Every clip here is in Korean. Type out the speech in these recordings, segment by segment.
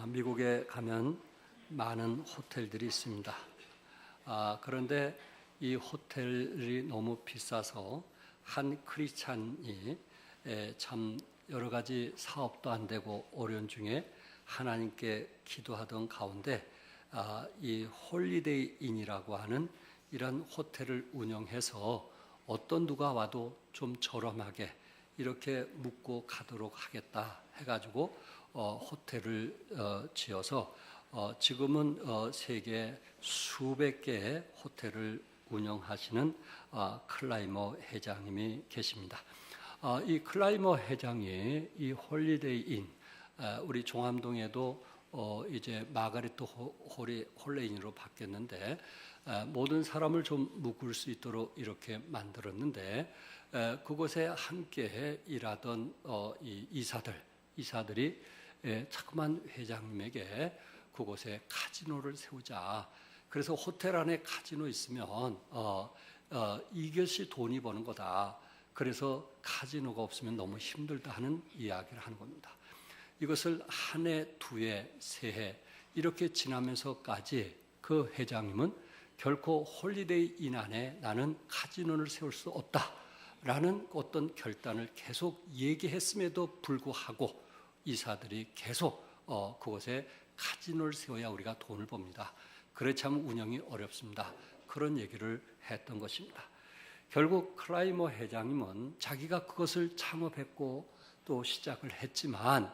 미국에 가면 많은 호텔들이 있습니다. 그런데 이 호텔이 너무 비싸서 한 크리스찬이 참 여러 가지 사업도 안 되고 어려운 중에 하나님께 기도하던 가운데 이 홀리데이 인이라고 하는 이런 호텔을 운영해서 어떤 누가 와도 좀 저렴하게 이렇게 묵고 가도록 하겠다 해가지고 호텔을 지어서 지금은 세계 수백 개의 호텔을 운영하시는 클라이머 회장님이 계십니다. 이 클라이머 회장이 이 홀리데이 인, 우리 종암동에도 이제 마가레트 홀레인으로 바뀌었는데 모든 사람을 좀 묵을 수 있도록 이렇게 만들었는데 그곳에 함께 일하던 이 이사들이 자꾸만 회장님에게 그곳에 카지노를 세우자. 그래서 호텔 안에 카지노 있으면 이것이 돈이 버는 거다. 그래서 카지노가 없으면 너무 힘들다 하는 이야기를 하는 겁니다. 이것을 한 해, 두 해, 세 해 이렇게 지나면서까지 그 회장님은 결코 홀리데이 인 안에 나는 카지노를 세울 수 없다라는 어떤 결단을 계속 얘기했음에도 불구하고 이사들이 계속 그곳에 카지노를 세워야 우리가 돈을 법니다. 그렇지 않으면 운영이 어렵습니다. 그런 얘기를 했던 것입니다. 결국 클라이머 회장님은 자기가 그것을 창업했고 또 시작을 했지만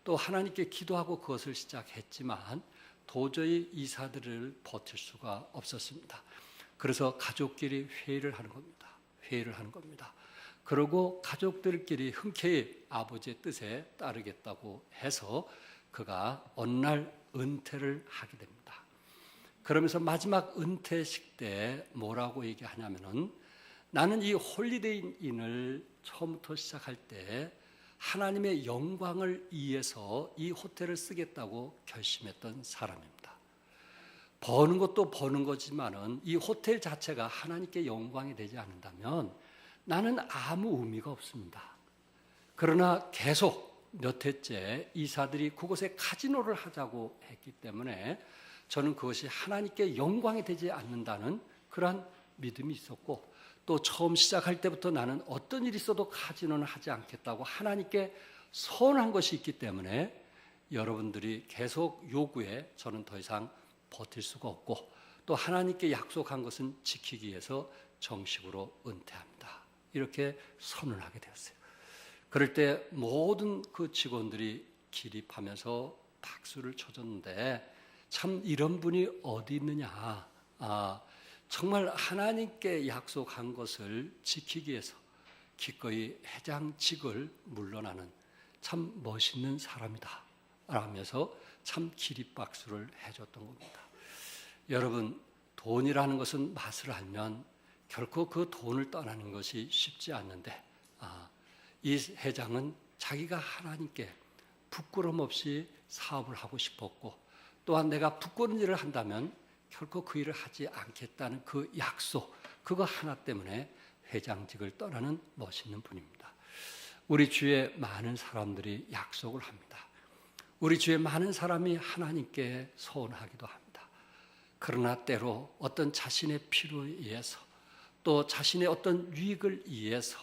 또 하나님께 기도하고 그것을 시작했지만 도저히 이사들을 버틸 수가 없었습니다. 그래서 가족끼리 회의를 하는 겁니다. 그리고 가족들끼리 흔쾌히 아버지의 뜻에 따르겠다고 해서 그가 어느 날 은퇴를 하게 됩니다. 그러면서 마지막 은퇴식 때 뭐라고 얘기하냐면은 나는 이 홀리데이 인을 처음부터 시작할 때 하나님의 영광을 위해서 이 호텔을 쓰겠다고 결심했던 사람입니다. 버는 것도 버는 거지만은 이 호텔 자체가 하나님께 영광이 되지 않는다면 나는 아무 의미가 없습니다. 그러나 계속 몇 해째 이사들이 그곳에 카지노를 하자고 했기 때문에 저는 그것이 하나님께 영광이 되지 않는다는 그러한 믿음이 있었고 또 처음 시작할 때부터 나는 어떤 일이 있어도 카지노는 하지 않겠다고 하나님께 선언한 것이 있기 때문에 여러분들이 계속 요구해 저는 더 이상 버틸 수가 없고 또 하나님께 약속한 것은 지키기 위해서 정식으로 은퇴합니다. 이렇게 선언하게 되었어요. 그럴 때 모든 그 직원들이 기립하면서 박수를 쳐줬는데 참 이런 분이 어디 있느냐. 정말 하나님께 약속한 것을 지키기 위해서 기꺼이 회장직을 물러나는 참 멋있는 사람이다 라면서 참 기립박수를 해줬던 겁니다. 여러분, 돈이라는 것은 맛을 알면 결코 그 돈을 떠나는 것이 쉽지 않는데 이 회장은 자기가 하나님께 부끄럼 없이 사업을 하고 싶었고 또한 내가 부끄러운 일을 한다면 결코 그 일을 하지 않겠다는 그 약속, 그거 하나 때문에 회장직을 떠나는 멋있는 분입니다. 우리 주위에 많은 사람들이 약속을 합니다. 우리 주위에 많은 사람이 하나님께 소원하기도 합니다. 그러나 때로 어떤 자신의 필요에 의해서 또 자신의 어떤 유익을 위해서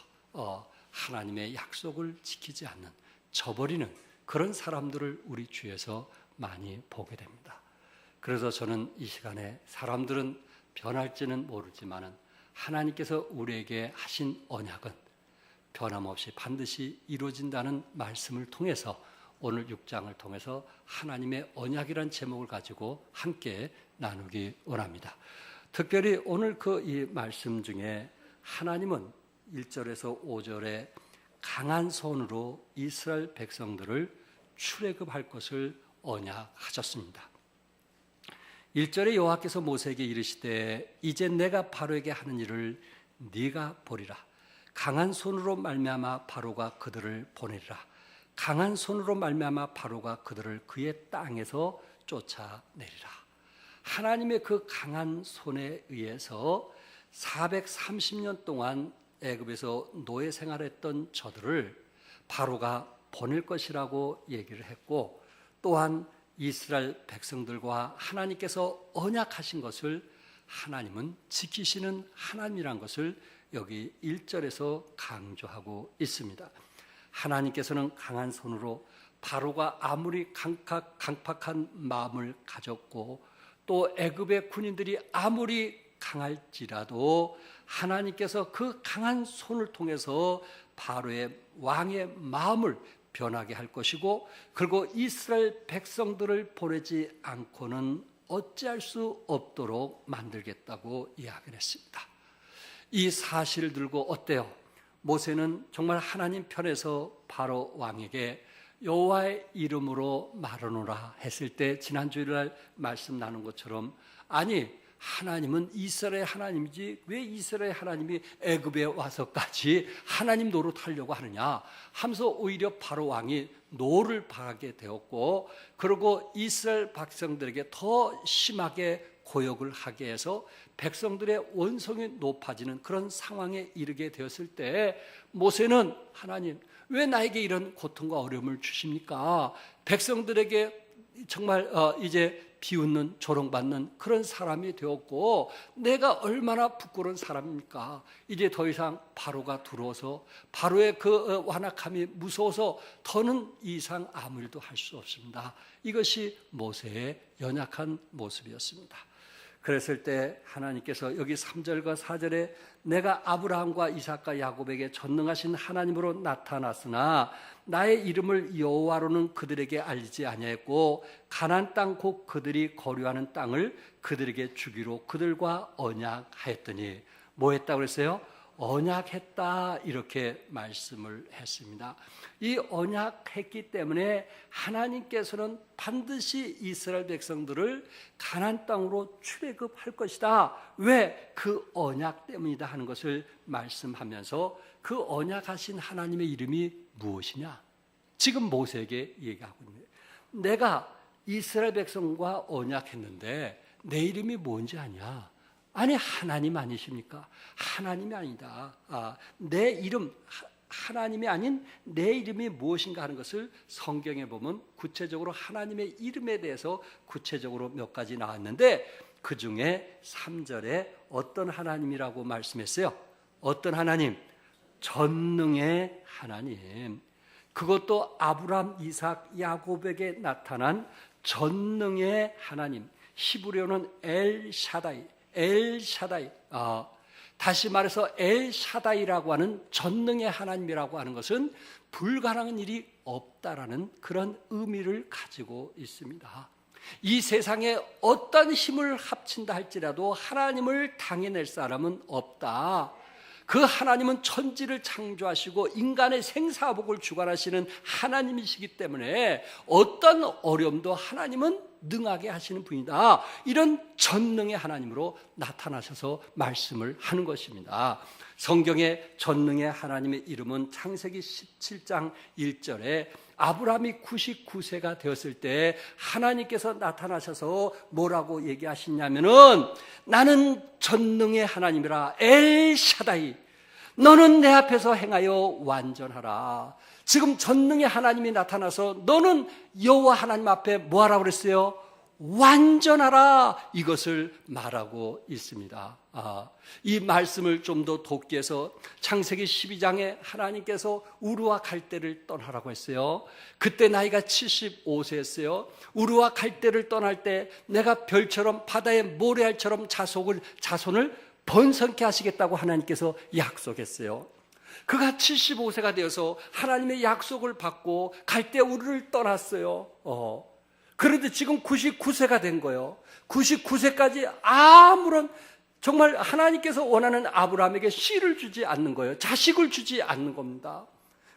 하나님의 약속을 지키지 않는, 저버리는 그런 사람들을 우리 주위에서 많이 보게 됩니다. 그래서 저는 이 시간에 사람들은 변할지는 모르지만은 하나님께서 우리에게 하신 언약은 변함없이 반드시 이루어진다는 말씀을 통해서 오늘 6장을 통해서 하나님의 언약이라는 제목을 가지고 함께 나누기 원합니다. 특별히 오늘 이 말씀 중에 하나님은 1절에서 5절에 강한 손으로 이스라엘 백성들을 출애굽할 것을 언약하셨습니다. 1절에 여호와께서 모세에게 이르시되 이제 내가 바로에게 하는 일을 네가 보리라. 강한 손으로 말미암아 바로가 그들을 보내리라. 강한 손으로 말미암아 바로가 그들을 그의 땅에서 쫓아내리라. 하나님의 그 강한 손에 의해서 430년 동안 애굽에서 노예 생활했던 저들을 바로가 보낼 것이라고 얘기를 했고 또한 이스라엘 백성들과 하나님께서 언약하신 것을 하나님은 지키시는 하나님이란 것을 여기 1절에서 강조하고 있습니다. 하나님께서는 강한 손으로 바로가 아무리 강팍한 마음을 가졌고 또 애굽의 군인들이 아무리 강할지라도 하나님께서 그 강한 손을 통해서 바로의 왕의 마음을 변하게 할 것이고, 그리고 이스라엘 백성들을 보내지 않고는 어찌할 수 없도록 만들겠다고 이야기를 했습니다. 이 사실을 들고 어때요? 모세는 정말 하나님 편에서 바로 왕에게 여호와의 이름으로 말하노라 했을 때 지난 주일날 말씀 나눈 것처럼, 아니 하나님은 이스라엘 하나님이지 왜 이스라엘 하나님이 애굽에 와서까지 하나님 노릇하려고 하느냐 하면서 오히려 바로 왕이 노를 바라게 되었고, 그리고 이스라엘 백성들에게 더 심하게 고역을 하게 해서 백성들의 원성이 높아지는 그런 상황에 이르게 되었을 때 모세는 하나님 왜 나에게 이런 고통과 어려움을 주십니까? 백성들에게 정말 이제 비웃는 조롱받는 그런 사람이 되었고 내가 얼마나 부끄러운 사람입니까? 이제 더 이상 바로가 들어와서 바로의 그 완악함이 무서워서 더는 이상 아무 일도 할 수 없습니다. 이것이 모세의 연약한 모습이었습니다. 그랬을 때 하나님께서 여기 3절과 4절에 내가 아브라함과 이삭과 야곱에게 전능하신 하나님으로 나타났으나 나의 이름을 여호와로는 그들에게 알리지 아니하였고 가나안 땅 곧 그들이 거류하는 땅을 그들에게 주기로 그들과 언약하였더니 뭐 했다고 그랬어요? 언약했다 이렇게 말씀을 했습니다. 이 언약했기 때문에 하나님께서는 반드시 이스라엘 백성들을 가나안 땅으로 출애굽할 것이다. 왜? 그 언약 때문이다 하는 것을 말씀하면서 그 언약하신 하나님의 이름이 무엇이냐? 지금 모세에게 얘기하고 있는 거예요. 내가 이스라엘 백성과 언약했는데 내 이름이 뭔지 아냐? 아니 하나님 아니십니까? 하나님이 아니다. 내 이름 하나님이 아닌 내 이름이 무엇인가 하는 것을 성경에 보면 구체적으로 하나님의 이름에 대해서 구체적으로 몇 가지 나왔는데 그 중에 3절에 어떤 하나님이라고 말씀했어요? 어떤 하나님? 전능의 하나님. 그것도 아브라함, 이삭, 야곱에게 나타난 전능의 하나님. 히브리어는 엘샤다이. 다시 말해서 엘샤다이라고 하는 전능의 하나님이라고 하는 것은 불가능한 일이 없다라는 그런 의미를 가지고 있습니다. 이 세상에 어떤 힘을 합친다 할지라도 하나님을 당해낼 사람은 없다. 그 하나님은 천지를 창조하시고 인간의 생사복을 주관하시는 하나님이시기 때문에 어떤 어려움도 하나님은 능하게 하시는 분이다. 이런 전능의 하나님으로 나타나셔서 말씀을 하는 것입니다. 성경의 전능의 하나님의 이름은 창세기 17장 1절에 아브라함이 99세가 되었을 때 하나님께서 나타나셔서 뭐라고 얘기하시냐면은 나는 전능의 하나님이라 엘샤다이 너는 내 앞에서 행하여 완전하라. 지금 전능의 하나님이 나타나서 너는 여호와 하나님 앞에 뭐하라고 그랬어요? 완전하라. 이것을 말하고 있습니다. 이 말씀을 좀 더 돕기 위해서 창세기 12장에 하나님께서 우르와 갈대를 떠나라고 했어요. 그때 나이가 75세였어요. 우르와 갈대를 떠날 때 내가 별처럼 바다의 모래알처럼 자손을 번성케 하시겠다고 하나님께서 약속했어요. 그가 75세가 되어서 하나님의 약속을 받고 갈대 우르를 떠났어요. 그런데 지금 99세가 된 거예요. 99세까지 아무런 정말 하나님께서 원하는 아브라함에게 씨를 주지 않는 거예요. 자식을 주지 않는 겁니다.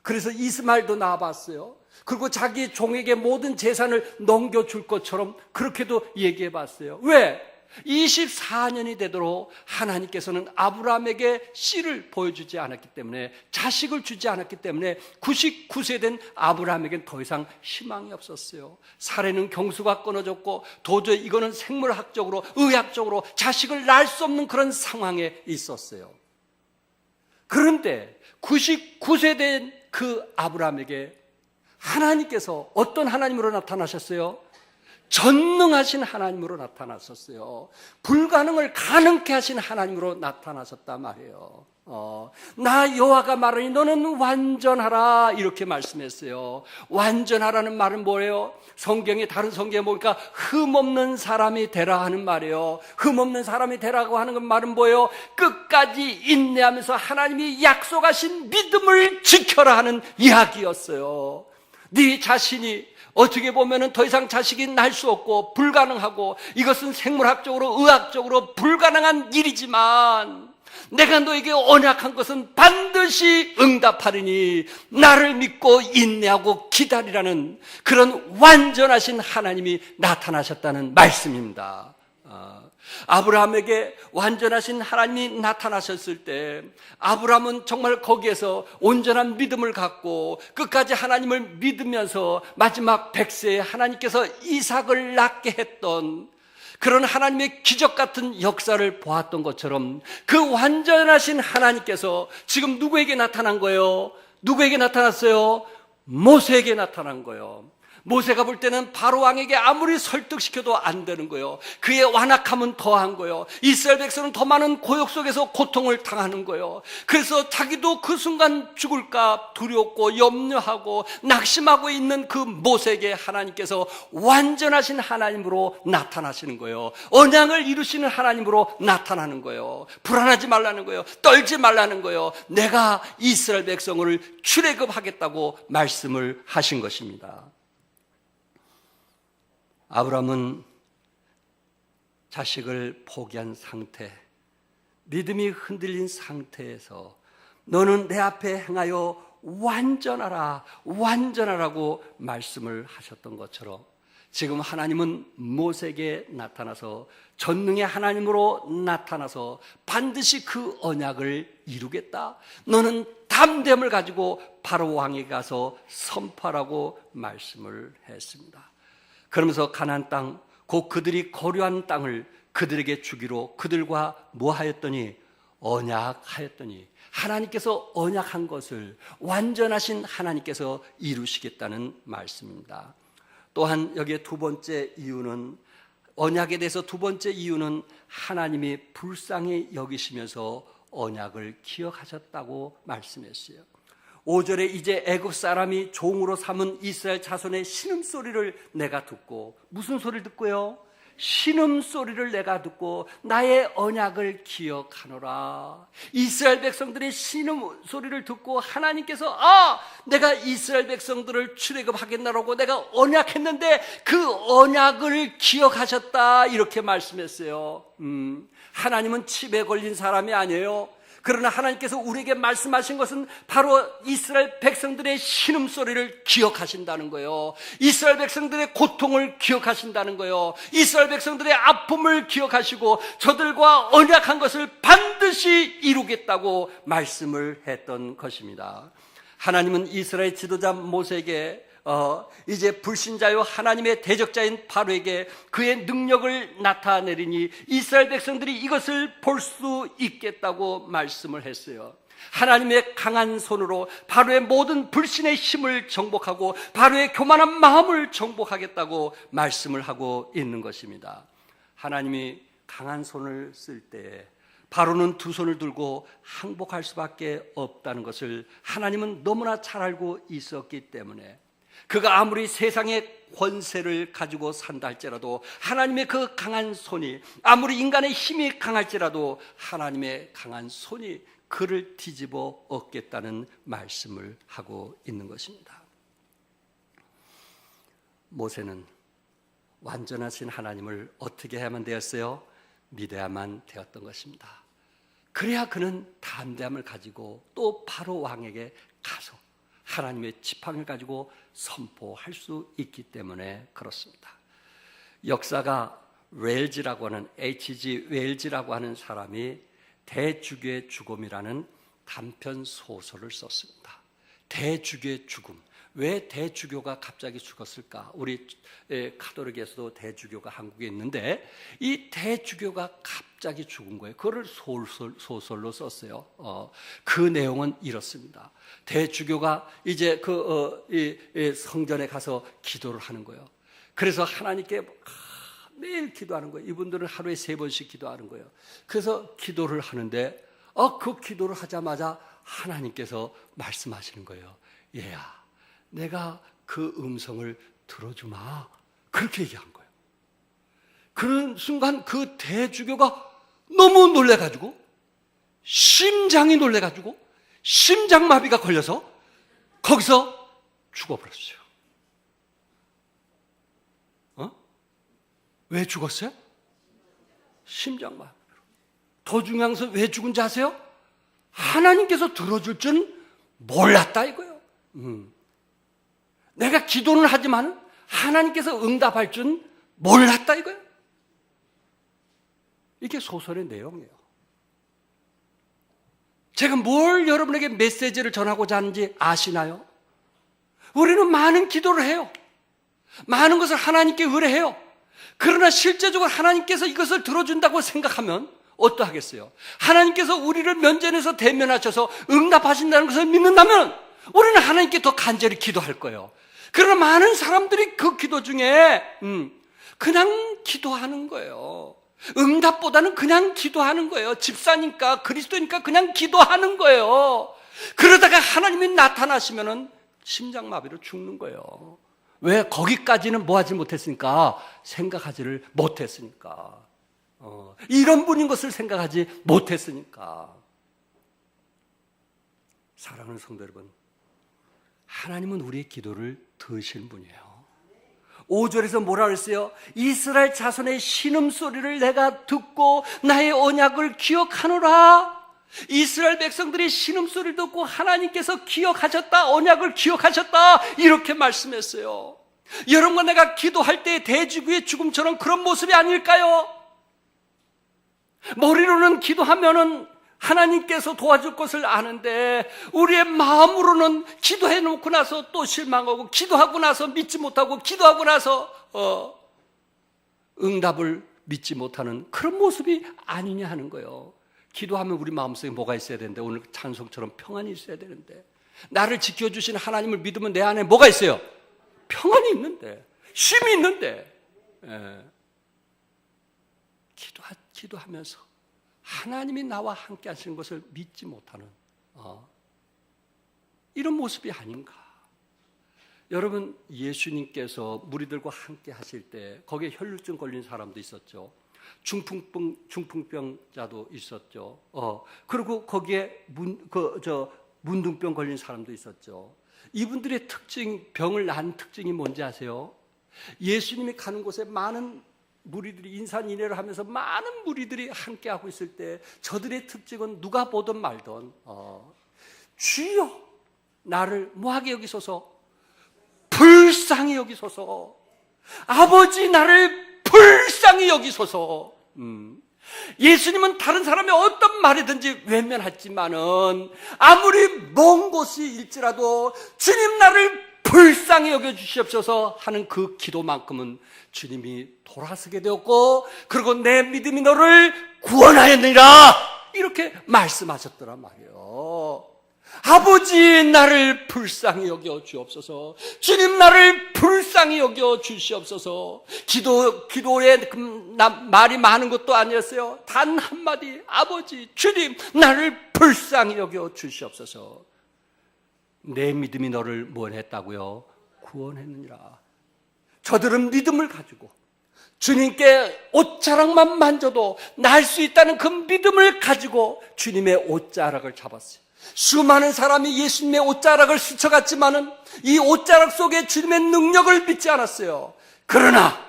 그래서 이스마엘도 낳아봤어요. 그리고 자기 종에게 모든 재산을 넘겨줄 것처럼 그렇게도 얘기해 봤어요. 왜? 24년이 되도록 하나님께서는 아브라함에게 씨를 보여주지 않았기 때문에, 자식을 주지 않았기 때문에 99세 된 아브라함에게는 더 이상 희망이 없었어요. 사례는 경수가 끊어졌고 도저히 이거는 생물학적으로 의학적으로 자식을 낳을 수 없는 그런 상황에 있었어요. 그런데 99세 된 그 아브라함에게 하나님께서 어떤 하나님으로 나타나셨어요? 전능하신 하나님으로 나타나셨어요. 불가능을 가능케 하신 하나님으로 나타나셨단 말이에요. 나 여호와가 말하니 너는 완전하라 이렇게 말씀했어요. 완전하라는 말은 뭐예요? 성경에 다른 성경에 보니까 흠없는 사람이 되라 하는 말이에요. 흠없는 사람이 되라고 하는 말은 뭐예요? 끝까지 인내하면서 하나님이 약속하신 믿음을 지켜라 하는 이야기였어요. 네 자신이 어떻게 보면 더 이상 자식이 날 수 없고 불가능하고 이것은 생물학적으로 의학적으로 불가능한 일이지만 내가 너에게 언약한 것은 반드시 응답하리니 나를 믿고 인내하고 기다리라는 그런 완전하신 하나님이 나타나셨다는 말씀입니다. 아브라함에게 완전하신 하나님이 나타나셨을 때 아브라함은 정말 거기에서 온전한 믿음을 갖고 끝까지 하나님을 믿으면서 마지막 100세에 하나님께서 이삭을 낳게 했던 그런 하나님의 기적 같은 역사를 보았던 것처럼 그 완전하신 하나님께서 지금 누구에게 나타난 거예요? 누구에게 나타났어요? 모세에게 나타난 거예요. 모세가 볼 때는 바로 왕에게 아무리 설득시켜도 안 되는 거예요. 그의 완악함은 더한 거예요. 이스라엘 백성은 더 많은 고역 속에서 고통을 당하는 거예요. 그래서 자기도 그 순간 죽을까 두렵고 염려하고 낙심하고 있는 그 모세에게 하나님께서 완전하신 하나님으로 나타나시는 거예요. 언약을 이루시는 하나님으로 나타나는 거예요. 불안하지 말라는 거예요. 떨지 말라는 거예요. 내가 이스라엘 백성을 출애굽하겠다고 말씀을 하신 것입니다. 아브라함은 자식을 포기한 상태, 믿음이 흔들린 상태에서 너는 내 앞에 행하여 완전하라, 완전하라고 말씀을 하셨던 것처럼 지금 하나님은 모세에게 나타나서 전능의 하나님으로 나타나서 반드시 그 언약을 이루겠다. 너는 담대함을 가지고 바로 왕에게 가서 선포하라고 말씀을 했습니다. 그러면서 가나안 땅, 곧 그들이 거류한 땅을 그들에게 주기로 그들과 뭐 하였더니 언약하였더니 하나님께서 언약한 것을 완전하신 하나님께서 이루시겠다는 말씀입니다. 또한 여기에 두 번째 이유는 언약에 대해서 두 번째 이유는 하나님이 불쌍히 여기시면서 언약을 기억하셨다고 말씀했어요. 5절에 이제 애굽 사람이 종으로 삼은 이스라엘 자손의 신음소리를 내가 듣고 무슨 소리를 듣고요? 신음소리를 내가 듣고 나의 언약을 기억하노라. 이스라엘 백성들의 신음소리를 듣고 하나님께서 내가 이스라엘 백성들을 출애굽하겠나라고 내가 언약했는데 그 언약을 기억하셨다 이렇게 말씀했어요. 하나님은 칩에 걸린 사람이 아니에요. 그러나 하나님께서 우리에게 말씀하신 것은 바로 이스라엘 백성들의 신음소리를 기억하신다는 거예요. 이스라엘 백성들의 고통을 기억하신다는 거예요. 이스라엘 백성들의 아픔을 기억하시고 저들과 언약한 것을 반드시 이루겠다고 말씀을 했던 것입니다. 하나님은 이스라엘 지도자 모세에게 이제 불신자요 하나님의 대적자인 바로에게 그의 능력을 나타내리니 이스라엘 백성들이 이것을 볼 수 있겠다고 말씀을 했어요. 하나님의 강한 손으로 바로의 모든 불신의 힘을 정복하고 바로의 교만한 마음을 정복하겠다고 말씀을 하고 있는 것입니다. 하나님이 강한 손을 쓸 때에 바로는 두 손을 들고 항복할 수밖에 없다는 것을 하나님은 너무나 잘 알고 있었기 때문에 그가 아무리 세상의 권세를 가지고 산다 할지라도 하나님의 그 강한 손이 아무리 인간의 힘이 강할지라도 하나님의 강한 손이 그를 뒤집어 엎겠다는 말씀을 하고 있는 것입니다. 모세는 완전하신 하나님을 어떻게 해야만 되었어요? 믿어야만 되었던 것입니다. 그래야 그는 담대함을 가지고 또 바로 왕에게 가서 하나님의 지팡이를 가지고 선포할 수 있기 때문에 그렇습니다. 역사가 웰즈라고 하는 H.G. 웰즈라고 하는 사람이 대주교의 죽음이라는 단편 소설을 썼습니다. 대주교의 죽음. 왜 대주교가 갑자기 죽었을까? 우리 카톨릭에서도 대주교가 한국에 있는데 이 대주교가 갑자기 죽은 거예요. 그거를 소설로 썼어요. 그 내용은 이렇습니다. 대주교가 이제 이 성전에 가서 기도를 하는 거예요. 그래서 하나님께 매일 기도하는 거예요. 이분들은 하루에 3번씩 기도하는 거예요. 그래서 기도를 하는데 그 기도를 하자마자 하나님께서 말씀하시는 거예요. 얘야, 내가 그 음성을 들어주마. 그렇게 얘기한 거예요. 그런 순간 그 대주교가 너무 놀래가지고 심장이 놀래가지고 심장마비가 걸려서 거기서 죽어버렸어요. 왜 죽었어요? 심장마비. 더 중요한 것은 왜 죽은지 아세요? 하나님께서 들어줄 줄 몰랐다 이거예요. 내가 기도는 하지만 하나님께서 응답할 줄 몰랐다 이거예요. 이게 소설의 내용이에요. 제가 뭘 여러분에게 메시지를 전하고자 하는지 아시나요? 우리는 많은 기도를 해요. 많은 것을 하나님께 의뢰해요. 그러나 실제적으로 하나님께서 이것을 들어준다고 생각하면 어떠하겠어요? 하나님께서 우리를 면전에서 대면하셔서 응답하신다는 것을 믿는다면 우리는 하나님께 더 간절히 기도할 거예요. 그러나 많은 사람들이 그 기도 중에 그냥 기도하는 거예요. 응답보다는 그냥 기도하는 거예요. 집사니까 그리스도니까 그냥 기도하는 거예요. 그러다가 하나님이 나타나시면은 심장마비로 죽는 거예요. 왜? 거기까지는 뭐 하지 못했으니까, 생각하지를 못했으니까. 이런 분인 것을 생각하지 못했으니까. 사랑하는 성도 여러분, 하나님은 우리의 기도를 들으시는 분이에요. 5절에서 뭐라 그랬어요? 이스라엘 자손의 신음소리를 내가 듣고 나의 언약을 기억하노라. 이스라엘 백성들이 신음소리를 듣고 하나님께서 기억하셨다, 언약을 기억하셨다, 이렇게 말씀했어요. 여러분과 내가 기도할 때 대주교의 죽음처럼 그런 모습이 아닐까요? 머리로는 기도하면은 하나님께서 도와줄 것을 아는데 우리의 마음으로는 기도해 놓고 나서 또 실망하고, 기도하고 나서 믿지 못하고, 기도하고 나서 응답을 믿지 못하는 그런 모습이 아니냐 하는 거예요. 기도하면 우리 마음속에 뭐가 있어야 되는데, 오늘 찬송처럼 평안이 있어야 되는데, 나를 지켜주신 하나님을 믿으면 내 안에 뭐가 있어요? 평안이 있는데, 쉼이 있는데, 기도하면서 하나님이 나와 함께 하시는 것을 믿지 못하는 이런 모습이 아닌가. 여러분, 예수님께서 무리들과 함께 하실 때 거기에 혈루증 걸린 사람도 있었죠. 중풍병자도 있었죠. 그리고 거기에 문둥병 걸린 사람도 있었죠. 이분들의 병을 낳은 특징이 뭔지 아세요? 예수님이 가는 곳에 많은 무리들이 인산인해를 하면서 많은 무리들이 함께하고 있을 때 저들의 특징은 누가 보든 말든 주여 나를 뭐하게 여기소서, 불쌍히 여기소서, 아버지 나를 불쌍히 여기소서. 예수님은 다른 사람이 어떤 말이든지 외면하지만은 아무리 먼 곳일지라도 주님 나를 불쌍히 여겨주시옵소서 하는 그 기도만큼은 주님이 돌아서게 되었고, 그리고 내 믿음이 너를 구원하였느니라 이렇게 말씀하셨더란 말이에요. 아버지 나를 불쌍히 여겨 주옵소서, 주님 나를 불쌍히 여겨 주시옵소서. 기도에 말이 많은 것도 아니었어요. 단 한마디, 아버지 주님 나를 불쌍히 여겨 주시옵소서. 내 믿음이 너를 무엇했다고요? 구원했느니라. 저들은 믿음을 가지고 주님께 옷자락만 만져도 날 수 있다는 그 믿음을 가지고 주님의 옷자락을 잡았어요. 수많은 사람이 예수님의 옷자락을 스쳐갔지만은 이 옷자락 속에 주님의 능력을 믿지 않았어요. 그러나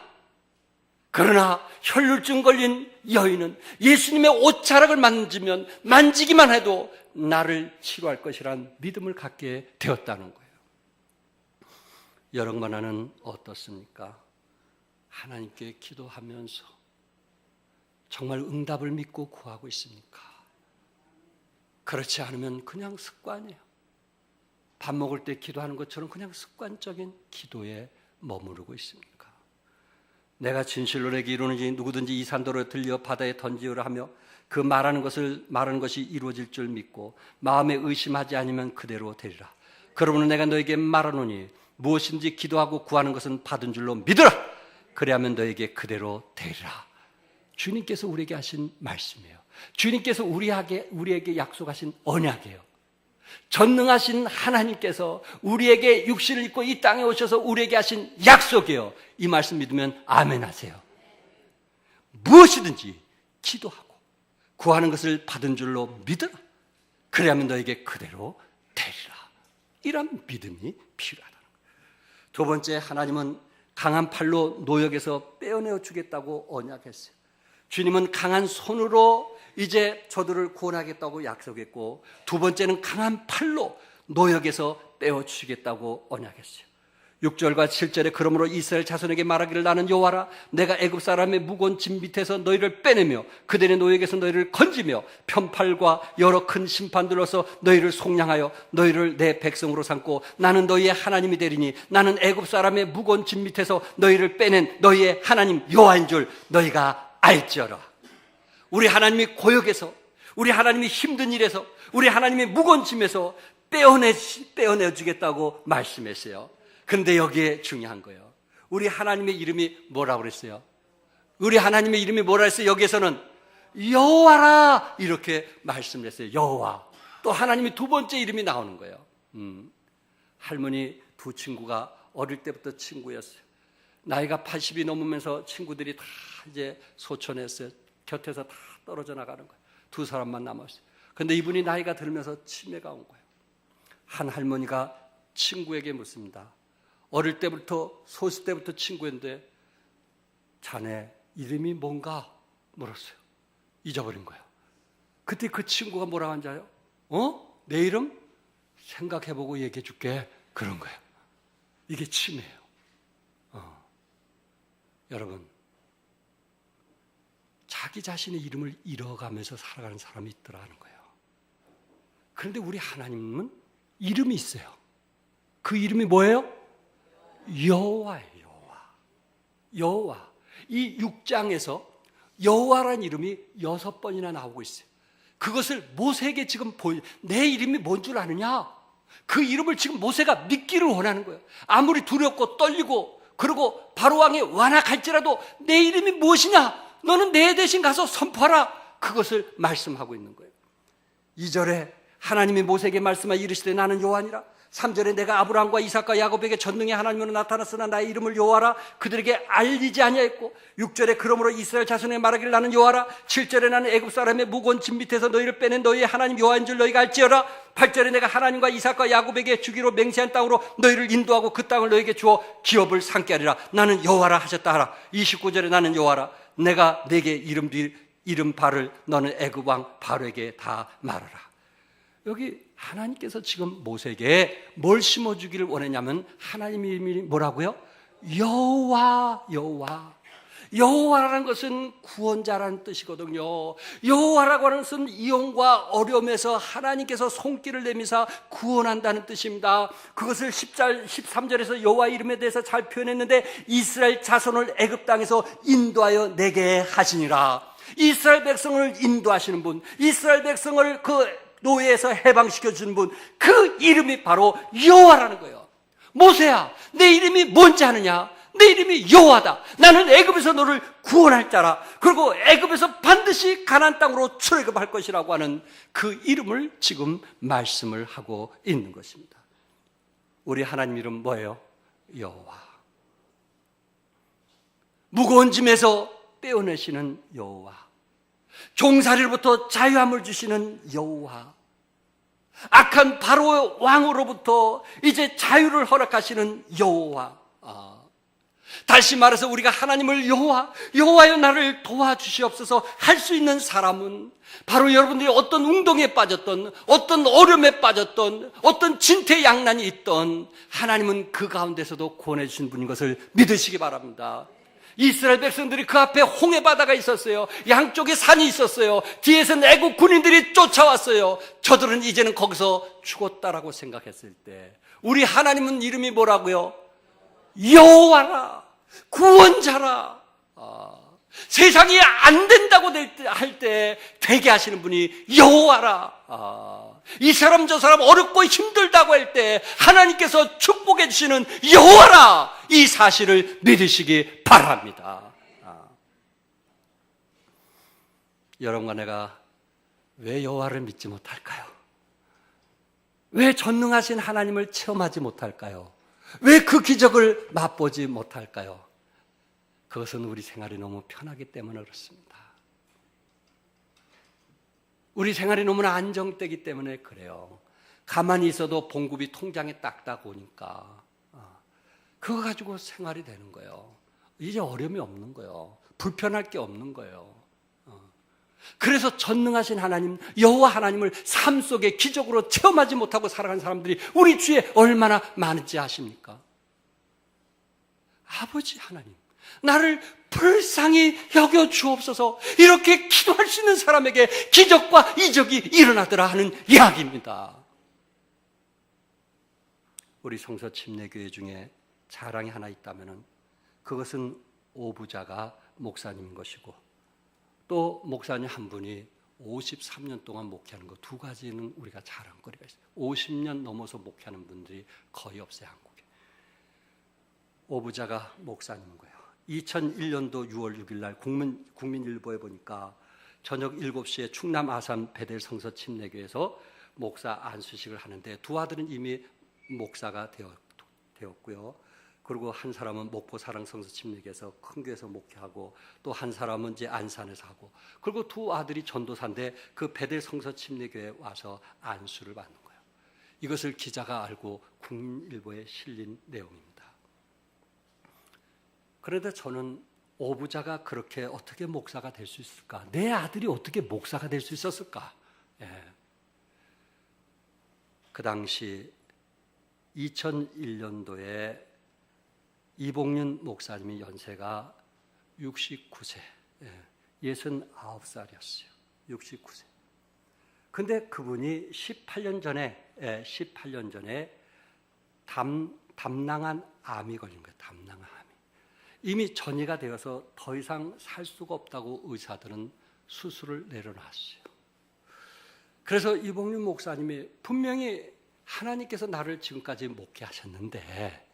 혈루증 걸린 여인은 예수님의 옷자락을 만지기만 해도 나를 치료할 것이란 믿음을 갖게 되었다는 거예요. 여러분과 나는 어떻습니까? 하나님께 기도하면서 정말 응답을 믿고 구하고 있습니까? 그렇지 않으면 그냥 습관이에요. 밥 먹을 때 기도하는 것처럼 그냥 습관적인 기도에 머무르고 있습니까? 내가 진실로 내게 이루는지 누구든지 이 산도로 들려 바다에 던지오라 하며 그 말하는 것이 이루어질 줄 믿고 마음에 의심하지 않으면 그대로 되리라. 그러므로 내가 너에게 말하노니 무엇인지 기도하고 구하는 것은 받은 줄로 믿으라. 그래야면 너에게 그대로 되리라. 주님께서 우리에게 하신 말씀이에요. 주님께서 우리에게 약속하신 언약이에요. 전능하신 하나님께서 우리에게 육신을 입고 이 땅에 오셔서 우리에게 하신 약속이에요. 이 말씀 믿으면 아멘 하세요. 무엇이든지 기도하고 구하는 것을 받은 줄로 믿으라. 그래야면 너에게 그대로 되리라. 이런 믿음이 필요하다는 거예요. 두 번째, 하나님은 강한 팔로 노역에서 빼어내어 주겠다고 언약했어요. 주님은 강한 손으로 이제 저들을 구원하겠다고 약속했고, 두 번째는 강한 팔로 노역에서 떼어주시겠다고 언약했어요. 6절과 7절에 그러므로 이스라엘 자손에게 말하기를 나는 여호와라. 내가 애굽 사람의 무거운 짐 밑에서 너희를 빼내며 그들의 노역에서 너희를 건지며 편팔과 여러 큰 심판들로서 너희를 속량하여 너희를 내 백성으로 삼고 나는 너희의 하나님이 되리니 나는 애굽 사람의 무거운 짐 밑에서 너희를 빼낸 너희의 하나님 여호와인 줄 너희가 알지어라. 우리 하나님이 고역에서, 우리 하나님이 힘든 일에서, 우리 하나님이 무거운 짐에서 빼어내주겠다고 말씀했어요. 그런데 여기에 중요한 거예요. 우리 하나님의 이름이 뭐라고 그랬어요? 우리 하나님의 이름이 뭐라 했어요? 여기에서는 여호와라 이렇게 말씀을 했어요. 여호와. 또 하나님이 두 번째 이름이 나오는 거예요. 할머니 두 친구가 어릴 때부터 친구였어요. 나이가 80이 넘으면서 친구들이 다 이제 소천했어요. 곁에서 다 떨어져 나가는 거예요. 두 사람만 남았어요. 그런데 이분이 나이가 들면서 치매가 온 거예요. 한 할머니가 친구에게 묻습니다. 어릴 때부터, 소시 때부터 친구였는데 자네 이름이 뭔가 물었어요. 잊어버린 거예요. 그때 그 친구가 뭐라고 한지 알아요? 내 이름? 생각해보고 얘기해 줄게. 그런 거예요. 이게 치매예요. 여러분, 자기 자신의 이름을 잃어가면서 살아가는 사람이 있더라 하는 거예요. 그런데 우리 하나님은 이름이 있어요. 그 이름이 뭐예요? 여호와예요. 여호와. 여호와. 이 6장에서 여호와라는 이름이 6번이나 나오고 있어요. 그것을 모세에게 지금 내 이름이 뭔 줄 아느냐? 그 이름을 지금 모세가 믿기를 원하는 거예요. 아무리 두렵고 떨리고 그리고 바로왕이 완악할지라도 내 이름이 무엇이냐? 너는 내 대신 가서 선포하라. 그것을 말씀하고 있는 거예요. 2절에 하나님이 모세에게 말씀하여 이르시되 나는 여호와니라. 3절에 내가 아브라함과 이삭과 야곱에게 전능의 하나님으로 나타났으나 나의 이름을 여호와라 그들에게 알리지 아니하였고 6절에 그러므로 이스라엘 자손에게 말하기를 나는 여호와라. 7절에 나는 애굽 사람의 무거운 짐 밑에서 너희를 빼낸 너희의 하나님 여호와인 줄 너희가 알지어라. 8절에 내가 하나님과 이삭과 야곱에게 주기로 맹세한 땅으로 너희를 인도하고 그 땅을 너희에게 주어 기업을 삼게 하리라. 나는 여호와라 하셨다 하라. 29절에 나는 여호와라. 내가 내게 이름 바를 너는 애굽 왕 바로에게 다 말하라. 여기 하나님께서 지금 모세에게 뭘 심어주기를 원했냐면 하나님의 이름이 뭐라고요? 여호와. 여호와. 여호와라는 것은 구원자라는 뜻이거든요. 여호와라고 하는 것은 이용과 어려움에서 하나님께서 손길을 내미사 구원한다는 뜻입니다. 그것을 13절에서 여호와 이름에 대해서 잘 표현했는데 이스라엘 자손을 애굽 땅에서 인도하여 내게 하시니라. 이스라엘 백성을 인도하시는 분, 이스라엘 백성을 그 노예에서 해방시켜 주는 분, 그 이름이 바로 여호와라는 거예요. 모세야, 내 이름이 뭔지 아느냐? 내 이름이 여호와다. 나는 애굽에서 너를 구원할 자라. 그리고 애굽에서 반드시 가나안 땅으로 출애굽할 것이라고 하는 그 이름을 지금 말씀을 하고 있는 것입니다. 우리 하나님 이름 뭐예요? 여호와. 무거운 짐에서 떼어내시는 여호와. 종살이로부터 자유함을 주시는 여호와. 악한 바로 왕으로부터 이제 자유를 허락하시는 여호와. 다시 말해서 우리가 하나님을 여호와여 나를 도와주시옵소서 할 수 있는 사람은 바로 여러분들이 어떤 운동에 빠졌던, 어떤 어려움에 빠졌던, 어떤 진퇴양난이 있던 하나님은 그 가운데서도 구원해 주신 분인 것을 믿으시기 바랍니다. 이스라엘 백성들이 그 앞에 홍해 바다가 있었어요. 양쪽에 산이 있었어요. 뒤에서는 애국 군인들이 쫓아왔어요. 저들은 이제는 거기서 죽었다라고 생각했을 때 우리 하나님은 이름이 뭐라고요? 여호와라, 구원자라. 세상이 안 된다고 할 때 되게 하시는 분이 여호와라. 이 사람 저 사람 어렵고 힘들다고 할 때 하나님께서 축복해 주시는 여호와라. 이 사실을 믿으시기 바랍니다. 여러분과 내가 왜 여호와를 믿지 못할까요? 왜 전능하신 하나님을 체험하지 못할까요? 왜 그 기적을 맛보지 못할까요? 그것은 우리 생활이 너무 편하기 때문에 그렇습니다. 우리 생활이 너무나 안정되기 때문에 그래요. 가만히 있어도 봉급이 통장에 딱딱 오니까 그거 가지고 생활이 되는 거예요. 이제 어려움이 없는 거예요. 불편할 게 없는 거예요. 그래서 전능하신 하나님, 여호와 하나님을 삶 속에 기적으로 체험하지 못하고 살아가는 사람들이 우리 주위에 얼마나 많은지 아십니까? 아버지 하나님, 나를 불쌍히 여겨 주옵소서. 이렇게 기도할 수 있는 사람에게 기적과 이적이 일어나더라 하는 이야기입니다. 우리 성서 침례교회 중에 자랑이 하나 있다면 그것은 오부자가 목사님인 것이고, 또 목사님 한 분이 53년 동안 목회하는 것, 두 가지는 우리가 자랑거리가 있어요. 50년 넘어서 목회하는 분들이 거의 없어요, 한국에. 오부자가 목사님인 거예요. 2001년도 6월 6일 날 국민일보에 보니까 저녁 7시에 충남 아산 베델 성서 침례교회에서 목사 안수식을 하는데 두 아들은 이미 목사가 되었고요. 그리고 한 사람은 목포 사랑 성서 침례교회에서 큰 교회에서 목회하고, 또 한 사람은 이제 안산에서 하고, 그리고 두 아들이 전도사인데 그 베델 성서 침례교회에 와서 안수를 받는 거예요. 이것을 기자가 알고 국민일보에 실린 내용입니다. 그런데 저는 오부자가 그렇게 어떻게 목사가 될 수 있을까? 내 아들이 어떻게 목사가 될 수 있었을까? 그 당시 2001년도에 이봉윤 목사님이 연세가 69세, 69살이었어요. 69세. 근데 그분이 18년 전에 담낭한 암이 걸린 거예요. 담낭한 암이. 이미 전이가 되어서 더 이상 살 수가 없다고 의사들은 수술을 내려놨어요. 그래서 이봉윤 목사님이 분명히 하나님께서 나를 지금까지 목회하셨는데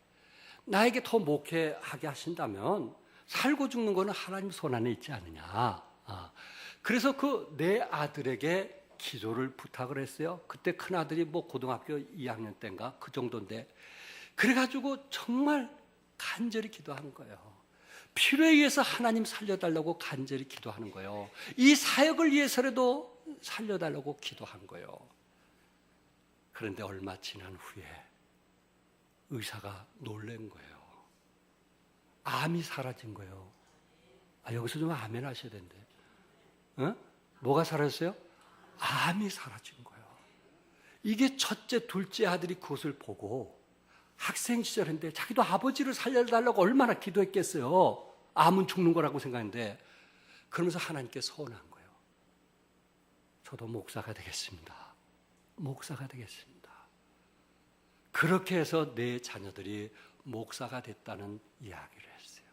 나에게 더 목회하게 하신다면 살고 죽는 거는 하나님 손 안에 있지 않느냐. 그래서 그 내 아들에게 기도를 부탁을 했어요. 그때 큰 아들이 뭐 고등학교 2학년 때인가 그 정도인데, 그래가지고 정말 간절히 기도한 거예요. 필요에 의해서 하나님 살려달라고 간절히 기도하는 거예요. 이 사역을 위해서라도 살려달라고 기도한 거예요. 그런데 얼마 지난 후에 의사가 놀란 거예요. 암이 사라진 거예요. 여기서 좀 아멘 하셔야 되는데. 뭐가 사라졌어요? 암이 사라진 거예요. 이게 첫째, 둘째 아들이 그것을 보고 학생 시절인데 자기도 아버지를 살려달라고 얼마나 기도했겠어요. 암은 죽는 거라고 생각했는데, 그러면서 하나님께 서운한 거예요. 저도 목사가 되겠습니다. 목사가 되겠습니다. 그렇게 해서 내 자녀들이 목사가 됐다는 이야기를 했어요.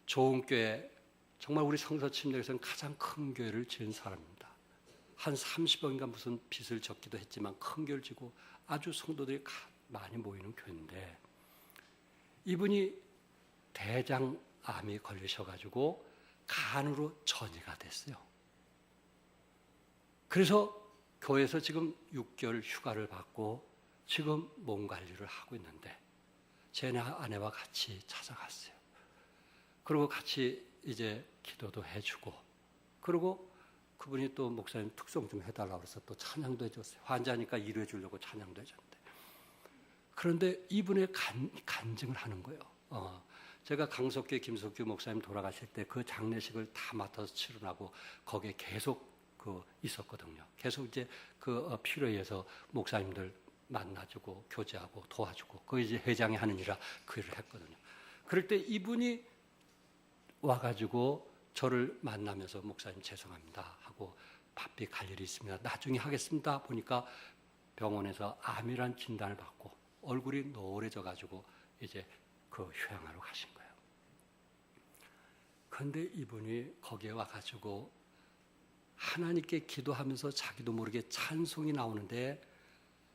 좋은 교회, 정말 우리 성서 침례에서는 가장 큰 교회를 지은 사람입니다. 한 30억인가 무슨 빚을 졌기도 했지만 큰 교회를 지고 아주 성도들이 많이 모이는 교회인데, 이분이 대장암이 걸리셔가지고 간으로 전이가 됐어요. 그래서 교회에서 지금 6개월 휴가를 받고 지금 몸 관리를 하고 있는데 제 아내와 같이 찾아갔어요. 그리고 같이 이제 기도도 해주고, 그리고 그분이 또 목사님 특송 좀 해달라고 해서 또 찬양도 해줬어요. 환자니까 일해 주려고 찬양도 해줬는데, 그런데 이분의 간증을 하는 거예요. 제가 강석규, 김석규 목사님 돌아가실 때 그 장례식을 다 맡아서 치르라고 거기에 계속 있었거든요. 계속 이제 필요에 의해서 목사님들 만나주고 교제하고 도와주고, 그 이제 회장이 하는 일이라 그 일을 했거든요. 그럴 때 이분이 와가지고 저를 만나면서 목사님 죄송합니다 하고 바삐 갈 일이 있습니다. 나중에 하겠습니다. 보니까 병원에서 암이란 진단을 받고 얼굴이 노래져가지고 이제 그 휴양하러 가신 거예요. 그런데 이분이 거기에 와가지고 하나님께 기도하면서 자기도 모르게 찬송이 나오는데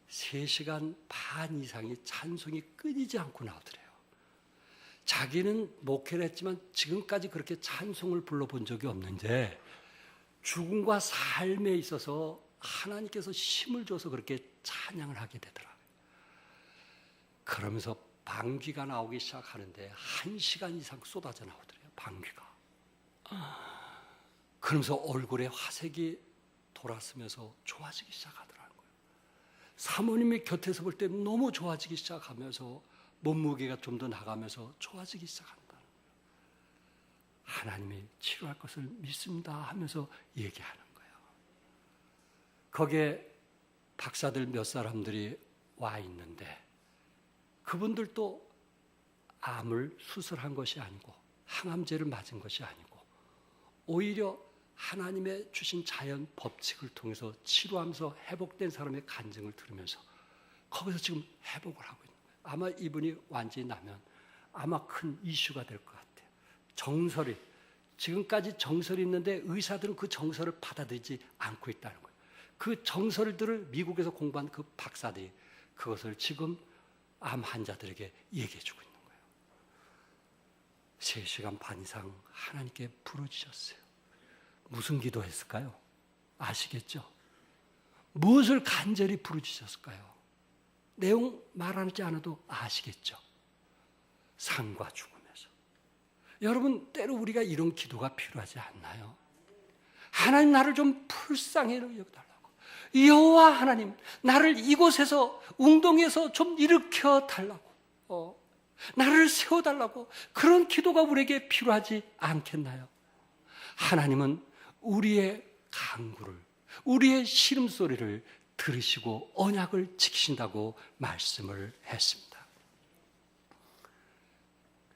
3시간 반 이상이 찬송이 끊이지 않고 나오더래요. 자기는 목회를 했지만 지금까지 그렇게 찬송을 불러본 적이 없는데 죽음과 삶에 있어서 하나님께서 힘을 줘서 그렇게 찬양을 하게 되더라고요. 그러면서 방귀가 나오기 시작하는데 1시간 이상 쏟아져 나오더래요. 방귀가. 그러면서 얼굴에 화색이 돌았으면서 좋아지기 시작하더라고요. 사모님이 곁에서 볼 때 너무 좋아지기 시작하면서 몸무게가 좀 더 나가면서 좋아지기 시작한다는 거예요. 하나님이 치료할 것을 믿습니다 하면서 얘기하는 거예요. 거기에 박사들 몇 사람들이 와 있는데 그분들도 암을 수술한 것이 아니고 항암제를 맞은 것이 아니고 오히려 하나님의 주신 자연 법칙을 통해서 치료하면서 회복된 사람의 간증을 들으면서 거기서 지금 회복을 하고 있는 거예요. 아마 이분이 완전히 나면 아마 큰 이슈가 될 것 같아요. 정설이 지금까지 정설이 있는데 의사들은 그 정설을 받아들이지 않고 있다는 거예요. 그 정설들을 미국에서 공부한 그 박사들이 그것을 지금 암 환자들에게 얘기해 주고 있는 거예요. 3시간 반 이상 하나님께 부르짖었어요. 무슨 기도했을까요? 아시겠죠? 무엇을 간절히 부르짖었을까요? 내용 말하지 않아도 아시겠죠? 삶과 죽음에서. 여러분, 때로 우리가 이런 기도가 필요하지 않나요? 하나님, 나를 좀 불쌍히 여겨달라고. 여호와 하나님, 나를 이곳에서 웅동에서 좀 일으켜 달라고. 나를 세워달라고. 그런 기도가 우리에게 필요하지 않겠나요? 하나님은 우리의 간구를, 우리의 신음소리를 들으시고 언약을 지키신다고 말씀을 했습니다.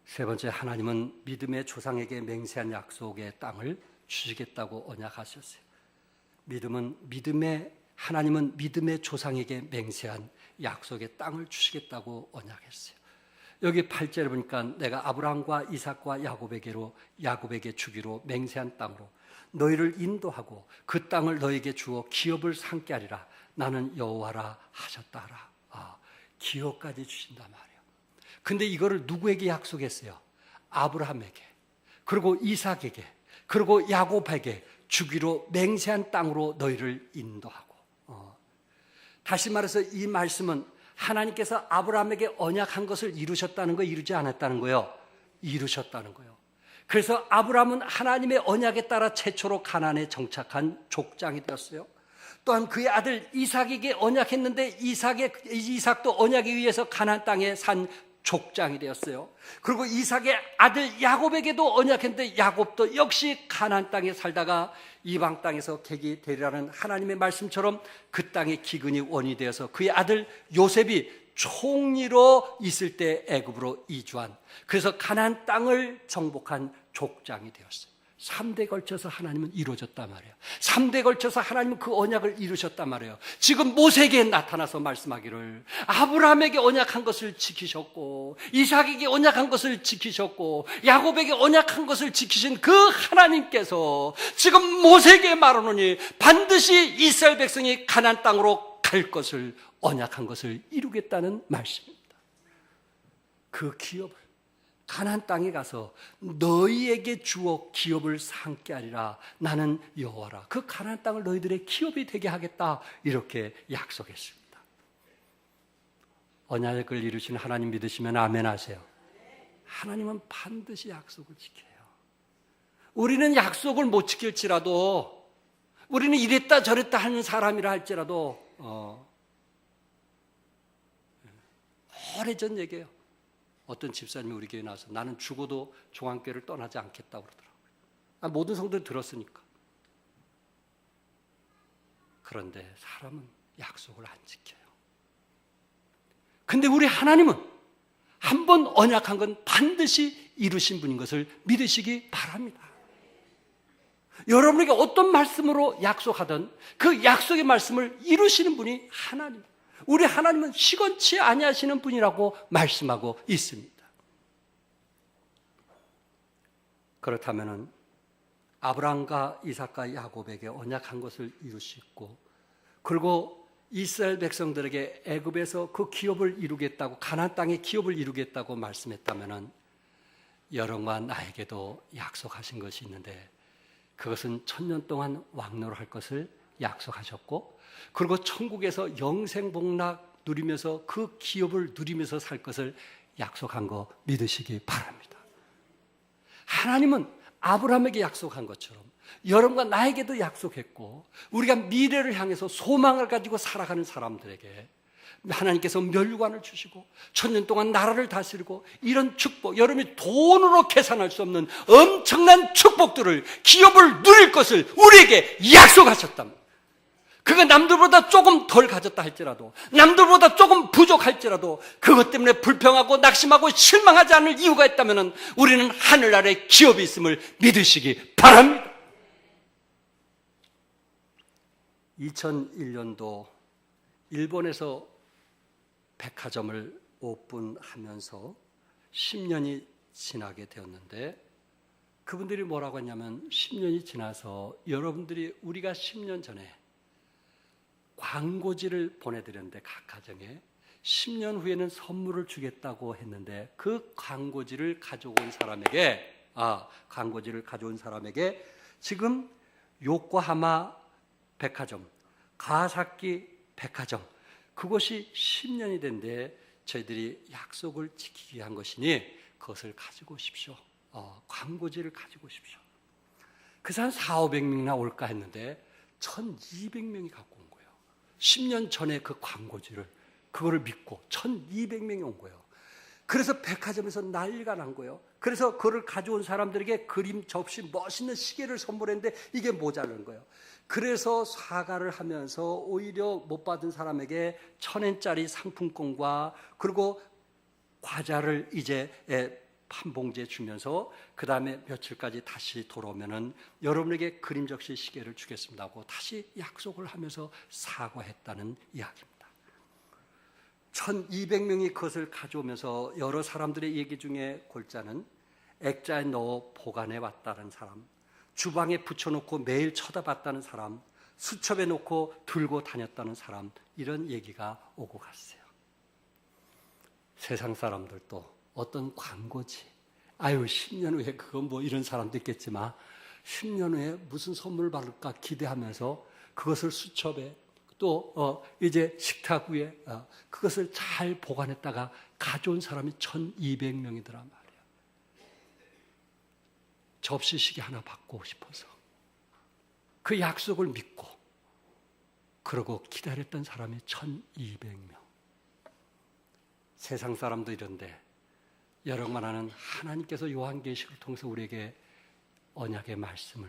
3번째, 하나님은 믿음의 조상에게 맹세한 약속의 땅을 주시겠다고 언약하셨어요. 하나님은 믿음의 조상에게 맹세한 약속의 땅을 주시겠다고 언약했어요. 여기 8절에 보니까 내가 아브라함과 이삭과 야곱에게 주기로 맹세한 땅으로 너희를 인도하고 그 땅을 너희에게 주어 기업을 삼게 하리라. 나는 여호와라 하셨다 하라. 기업까지 주신단 말이에요. 근데 이거를 누구에게 약속했어요? 아브라함에게, 그리고 이삭에게, 그리고 야곱에게 주기로 맹세한 땅으로 너희를 인도하고. 다시 말해서 이 말씀은 하나님께서 아브라함에게 언약한 것을 이루셨다는 거예요? 이루지 않았다는 거예요? 이루셨다는 거예요. 그래서 아브라함은 하나님의 언약에 따라 최초로 가나안에 정착한 족장이 되었어요. 또한 그의 아들 이삭에게 언약했는데 이삭도 언약에 의해서 가나안 땅에 산 족장이 되었어요. 그리고 이삭의 아들 야곱에게도 언약했는데 야곱도 역시 가나안 땅에 살다가 이방 땅에서 객이 되리라는 하나님의 말씀처럼 그 땅의 기근이 원이 되어서 그의 아들 요셉이 총리로 있을 때 애굽으로 이주한, 그래서 가나안 땅을 정복한 족장이 되었어요. 3대 걸쳐서 하나님은 이루어졌단 말이에요. 3대 걸쳐서 하나님은 그 언약을 이루셨단 말이에요. 지금 모세에게 나타나서 말씀하기를 아브라함에게 언약한 것을 지키셨고 이삭에게 언약한 것을 지키셨고 야곱에게 언약한 것을 지키신 그 하나님께서 지금 모세에게 말하노니 반드시 이스라엘 백성이 가나안 땅으로 갈 것을 언약한 것을 이루겠다는 말씀입니다. 그 기업을 가나안 땅에 가서 너희에게 주어 기업을 삼게 하리라. 나는 여호와라. 그 가나안 땅을 너희들의 기업이 되게 하겠다. 이렇게 약속했습니다. 언약을 이루신 하나님 믿으시면 아멘 하세요. 하나님은 반드시 약속을 지켜요. 우리는 약속을 못 지킬지라도, 우리는 이랬다 저랬다 하는 사람이라 할지라도 오래전 얘기예요. 어떤 집사님이 우리 교회에 나와서 나는 죽어도 종안교회를 떠나지 않겠다고 그러더라고요. 모든 성도들이 들었으니까. 그런데 사람은 약속을 안 지켜요. 근데 우리 하나님은 한 번 언약한 건 반드시 이루신 분인 것을 믿으시기 바랍니다. 여러분에게 어떤 말씀으로 약속하든 그 약속의 말씀을 이루시는 분이 하나님. 우리 하나님은 시건치 아니하시는 분이라고 말씀하고 있습니다. 그렇다면 아브라함과 이삭과 야곱에게 언약한 것을 이루시고, 그리고 이스라엘 백성들에게 애굽에서 그 기업을 이루겠다고, 가나안 땅의 기업을 이루겠다고 말씀했다면 여러분과 나에게도 약속하신 것이 있는데, 그것은 1000년 동안 왕노를 것을 약속하셨고, 그리고 천국에서 영생복락 누리면서 그 기업을 누리면서 살 것을 약속한 거 믿으시기 바랍니다. 하나님은 아브라함에게 약속한 것처럼 여러분과 나에게도 약속했고, 우리가 미래를 향해서 소망을 가지고 살아가는 사람들에게 하나님께서 멸류관을 주시고 1000년 동안 나라를 다스리고, 이런 축복, 여러분이 돈으로 계산할 수 없는 엄청난 축복들을, 기업을 누릴 것을 우리에게 약속하셨답니다. 그가 남들보다 조금 덜 가졌다 할지라도, 남들보다 조금 부족할지라도 그것 때문에 불평하고 낙심하고 실망하지 않을 이유가 있다면 우리는 하늘 아래 기업이 있음을 믿으시기 바랍니다. 2001년도 일본에서 백화점을 오픈하면서 10년이 지나게 되었는데, 그분들이 뭐라고 했냐면, 10년이 지나서 여러분들이, 우리가 10년 전에 광고지를 보내드렸는데 각 가정에 10년 후에는 선물을 주겠다고 했는데, 그 광고지를 가져온 사람에게 지금 요코하마 백화점, 가와사키 백화점, 그것이 10년이 된데 저희들이 약속을 지키기 위한 것이니 그것을 가지고 오십시오. 광고지를 가지고 오십시오. 그래서 한 400~500명이나 올까 했는데 1200명이 갖고 온 거예요. 10년 전에 그 광고지를, 그거를 믿고 1200명이 온 거예요. 그래서 백화점에서 난리가 난 거예요. 그래서 그걸 가져온 사람들에게 그림 접시, 멋있는 시계를 선물했는데 이게 모자란 거예요. 그래서 사과를 하면서 오히려 못 받은 사람에게 1000엔짜리 상품권과 그리고 과자를 이제 한 봉지에 주면서, 그 다음에 며칠까지 다시 돌아오면은 여러분에게 그림 접시 시계를 주겠습니다 하고 다시 약속을 하면서 사과했다는 이야기입니다. 1200명이 그것을 가져오면서 여러 사람들의 얘기 중에 골자는 액자에 넣어 보관해 왔다는 사람, 주방에 붙여놓고 매일 쳐다봤다는 사람, 수첩에 놓고 들고 다녔다는 사람, 이런 얘기가 오고 갔어요. 세상 사람들도 어떤 광고지, 10년 후에 그건 뭐 이런 사람도 있겠지만 10년 후에 무슨 선물 받을까 기대하면서 그것을 수첩에 또 이제 식탁 위에 그것을 잘 보관했다가 가져온 사람이 1200명이더란 말이에요. 접시시계 하나 받고 싶어서 그 약속을 믿고 그러고 기다렸던 사람이 1200명. 세상 사람도 이런데 여러분과 나는 하나님께서 요한계시를 통해서 우리에게 언약의 말씀을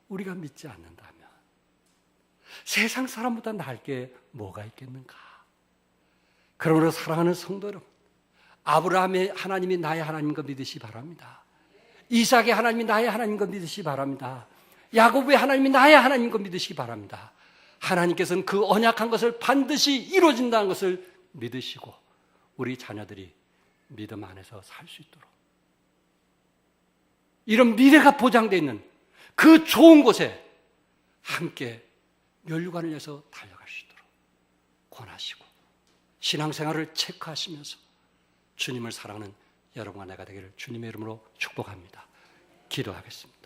우리가 믿지 않는다면 세상 사람보다 나을 게 뭐가 있겠는가? 그러므로 사랑하는 성도 여러분, 아브라함의 하나님이 나의 하나님인 것 믿으시기 바랍니다. 이삭의 하나님이 나의 하나님인 것 믿으시기 바랍니다. 야곱의 하나님이 나의 하나님인 것 믿으시기 바랍니다. 하나님께서는 그 언약한 것을 반드시 이루어진다는 것을 믿으시고 우리 자녀들이 믿음 안에서 살 수 있도록, 이런 미래가 보장되어 있는 그 좋은 곳에 함께 멸류관을 내서 달려갈 수 있도록 권하시고, 신앙생활을 체크하시면서 주님을 사랑하는 여러분과 내가 되기를 주님의 이름으로 축복합니다. 기도하겠습니다.